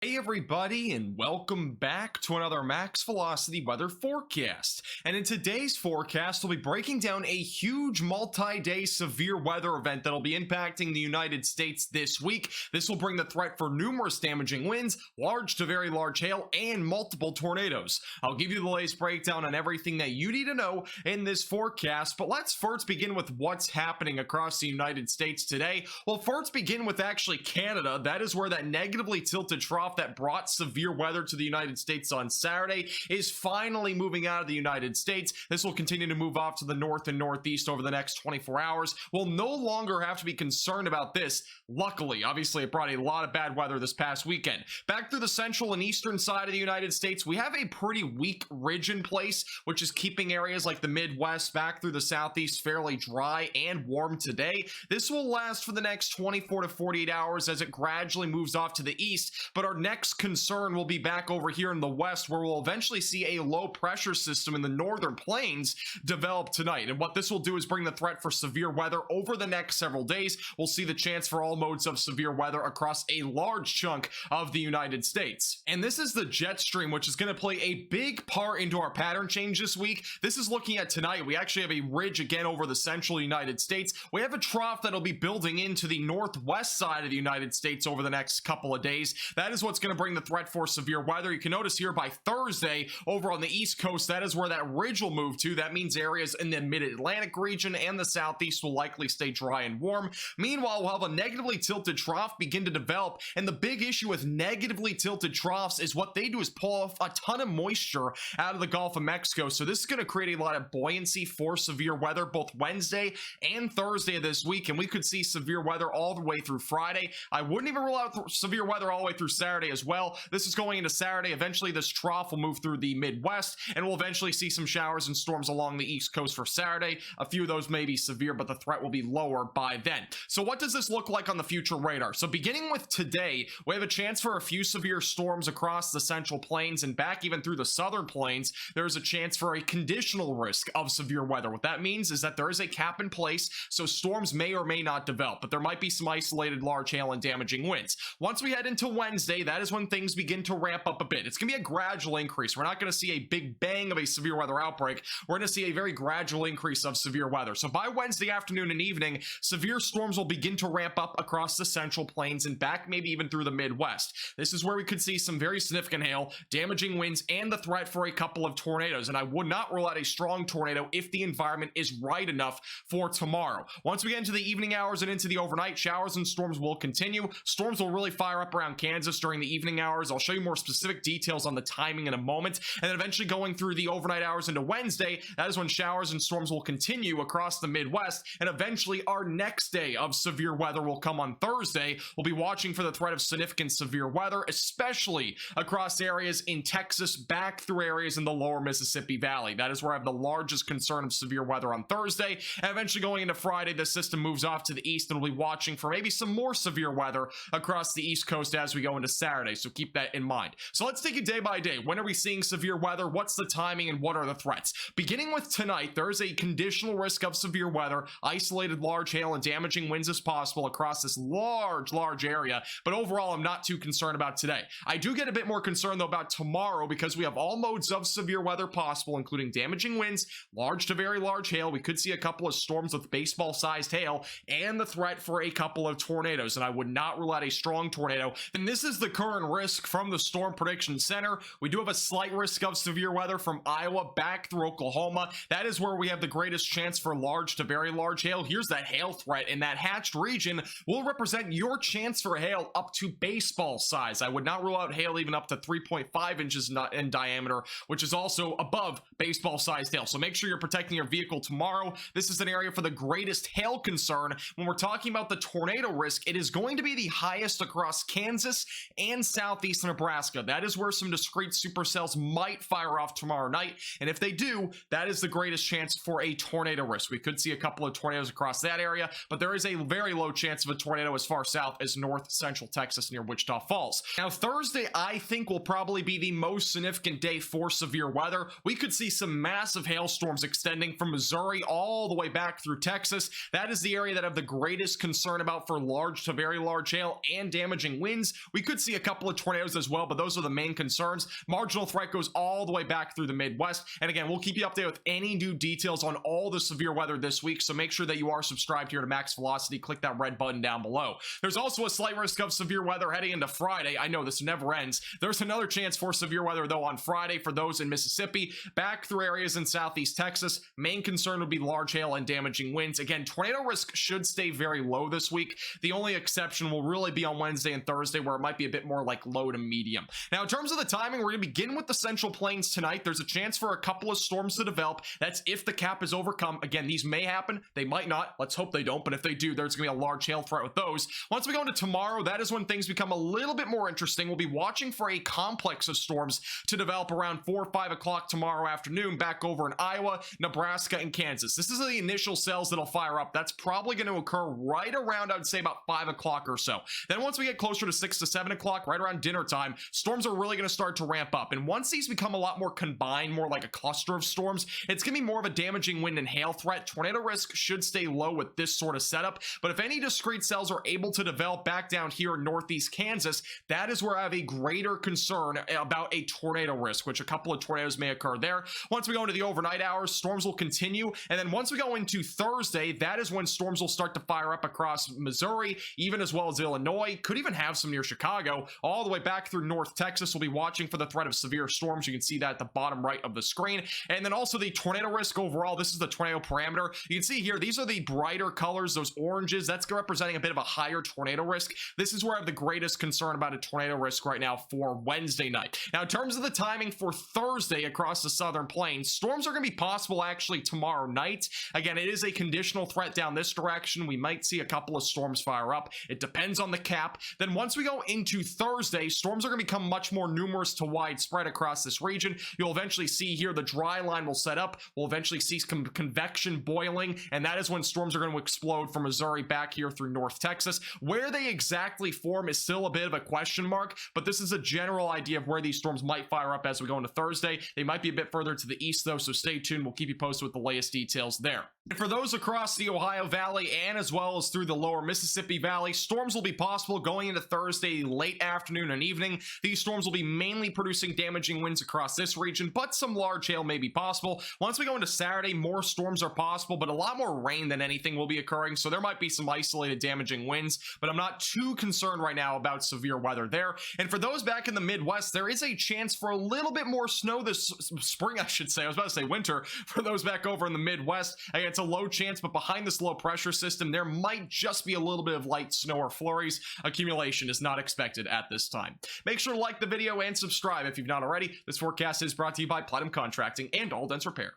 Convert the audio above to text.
Hey everybody, and welcome back to another Max Velocity weather forecast. And in today's forecast, we'll be breaking down a huge multi-day severe weather event that'll be impacting the United States this week. This will bring the threat for numerous damaging winds, large to very large hail, and multiple tornadoes. I'll give you the latest breakdown on everything that you need to know in this forecast, but let's first begin with what's happening across the United States today. Well, first begin with actually Canada. That is where that negatively tilted trough that brought severe weather to the United States on Saturday is finally moving out of the United States. This will continue to move off to the north and northeast over the next 24 hours. We'll no longer have to be concerned about this. Luckily, obviously, it brought a lot of bad weather this past weekend. Back through the central and eastern side of the United States, we have a pretty weak ridge in place, which is keeping areas like the Midwest back through the southeast fairly dry and warm today. This will last for the next 24 to 48 hours as it gradually moves off to the east, but our next concern will be back over here in the west, where we'll eventually see a low pressure system in the northern plains develop tonight. And what this will do is bring the threat for severe weather over the next several days. We'll see the chance for all modes of severe weather across a large chunk of the United States. And this is the jet stream, which is going to play a big part into our pattern change this week. This is looking at tonight. We actually have a ridge again over the central United States. We have a trough that'll be building into the northwest side of the United States over the next couple of days. That is what's going to bring the threat for severe weather. You can notice here by Thursday over on the east coast, that is where that ridge will move to. That means areas in the mid-Atlantic region and the southeast will likely stay dry and warm. Meanwhile, we'll have a negatively tilted trough begin to develop, and the big issue with negatively tilted troughs is what they do is pull off a ton of moisture out of the Gulf of Mexico. So this is going to create a lot of buoyancy for severe weather both Wednesday and Thursday of this week, and we could see severe weather all the way through Friday. I wouldn't even rule out severe weather all the way through Saturday as well. This is going into Saturday. Eventually, this trough will move through the Midwest, and we'll eventually see some showers and storms along the East Coast for Saturday. A few of those may be severe, but the threat will be lower by then. So what does this look like on the future radar? So beginning with today, we have a chance for a few severe storms across the central plains and back even through the southern plains. There's a chance for a conditional risk of severe weather. What that means is that there is a cap in place, so storms may or may not develop, but there might be some isolated large hail and damaging winds. Once we head into Wednesday, that is when things begin to ramp up a bit. It's going to be a gradual increase. We're not going to see a big bang of a severe weather outbreak. We're going to see a very gradual increase of severe weather. So by Wednesday afternoon and evening, severe storms will begin to ramp up across the central plains and back maybe even through the Midwest. This is where we could see some very significant hail, damaging winds, and the threat for a couple of tornadoes. And I would not rule out a strong tornado if the environment is right enough for tomorrow. Once we get into the evening hours and into the overnight, showers and storms will continue. Storms will really fire up around Kansas during the evening hours. I'll show you more specific details on the timing in a moment. And then eventually going through the overnight hours into Wednesday, that is when showers and storms will continue across the Midwest. And eventually our next day of severe weather will come on Thursday. We'll be watching for the threat of significant severe weather, especially across areas in Texas, back through areas in the lower Mississippi Valley. That is where I have the largest concern of severe weather on Thursday. And eventually going into Friday, the system moves off to the east, and we'll be watching for maybe some more severe weather across the East Coast as we go into Saturday. So keep that in mind. So let's take it day by day. When are we seeing severe weather? What's the timing and what are the threats? Beginning with tonight, there is a conditional risk of severe weather, isolated large hail and damaging winds as possible across this large area. But overall, I'm not too concerned about today. I do get a bit more concerned though about tomorrow because we have all modes of severe weather possible, including damaging winds, large to very large hail. We could see a couple of storms with baseball-sized hail and the threat for a couple of tornadoes. And I would not rule out a strong tornado. And this is the current risk from the Storm Prediction Center. We do have a slight risk of severe weather from Iowa back through Oklahoma. That is where we have the greatest chance for large to very large hail. Here's that hail threat, and that hatched region will represent your chance for hail up to baseball size. I would not rule out hail even up to 3.5 inches in diameter, which is also above baseball sized hail. So make sure you're protecting your vehicle tomorrow. This is an area for the greatest hail concern. When we're talking about the tornado risk, it is going to be the highest across Kansas and southeast Nebraska. That is where some discrete supercells might fire off tomorrow night. And if they do, that is the greatest chance for a tornado risk. We could see a couple of tornadoes across that area, but there is a very low chance of a tornado as far south as north central Texas near Wichita Falls. Now, Thursday, I think, will probably be the most significant day for severe weather. We could see some massive hailstorms extending from Missouri all the way back through Texas. That is the area that I have the greatest concern about for large to very large hail and damaging winds. We could see see a couple of tornadoes as well, but those are the main concerns. Marginal threat goes all the way back through the Midwest. And again, we'll keep you updated with any new details on all the severe weather this week, so make sure that you are subscribed here to Max Velocity. Click that red button down below. There's also a slight risk of severe weather heading into Friday. I know this never ends. There's another chance for severe weather, though, on Friday for those in Mississippi, back through areas in southeast Texas. Main concern would be large hail and damaging winds. Again, tornado risk should stay very low this week. The only exception will really be on Wednesday and Thursday, where it might be a bit more like low to medium. Now, in terms of the timing, we're going to begin with the Central Plains tonight. There's a chance for a couple of storms to develop. That's if the cap is overcome. Again, these may happen. They might not. Let's hope they don't. But if they do, there's going to be a large hail threat with those. Once we go into tomorrow, that is when things become a little bit more interesting. We'll be watching for a complex of storms to develop around 4 or 5 o'clock tomorrow afternoon back over in Iowa, Nebraska, and Kansas. This is the initial cells that'll fire up. That's probably going to occur right around, I would say, about 5 o'clock or so. Then once we get closer to 6 to 7 o'clock, right around dinner time, storms are really going to start to ramp up. And once these become a lot more combined, more like a cluster of storms, it's going to be more of a damaging wind and hail threat. Tornado risk should stay low with this sort of setup. But if any discrete cells are able to develop back down here in northeast Kansas, that is where I have a greater concern about a tornado risk, which a couple of tornadoes may occur there. Once we go into the overnight hours, storms will continue. And then once we go into Thursday, that is when storms will start to fire up across Missouri, even as well as Illinois. Could even have some near Chicago, all the way back through North Texas. We'll be watching for the threat of severe storms. You can see that at the bottom right of the screen. And then also the tornado risk overall. This is the tornado parameter. You can see here, these are the brighter colors, those oranges. That's representing a bit of a higher tornado risk. This is where I have the greatest concern about a tornado risk right now for Wednesday night. Now, in terms of the timing for Thursday across the southern plains, storms are going to be possible actually tomorrow night. Again, it is a conditional threat down this direction. We might see a couple of storms fire up. It depends on the cap. Then once we go into Thursday, storms are going to become much more numerous to widespread across this region. You'll eventually see here the dry line will set up. We'll eventually see convection boiling, and that is when storms are going to explode from Missouri back here through North Texas. Where they exactly form is still a bit of a question mark, but this is a general idea of where these storms might fire up as we go into Thursday. They might be a bit further to the east, though, so stay tuned. We'll keep you posted with the latest details there. And for those across the Ohio Valley and as well as through the lower Mississippi Valley, storms will be possible going into Thursday late afternoon and evening. These storms will be mainly producing damaging winds across this region, but some large hail may be possible. Once we go into Saturday, more storms are possible, but a lot more rain than anything will be occurring, so there might be some isolated damaging winds, but I'm not too concerned right now about severe weather there. And for those back in the Midwest, there is a chance for a little bit more snow this spring, I should say. I was about to say winter. For those back over in the Midwest, it's a low chance, but behind this low pressure system, there might just be a little bit of light snow or flurries. Accumulation is not expected at this time. Make sure to like the video and subscribe if you've not already. This forecast is brought to you by Platinum Contracting and All Dents Repair.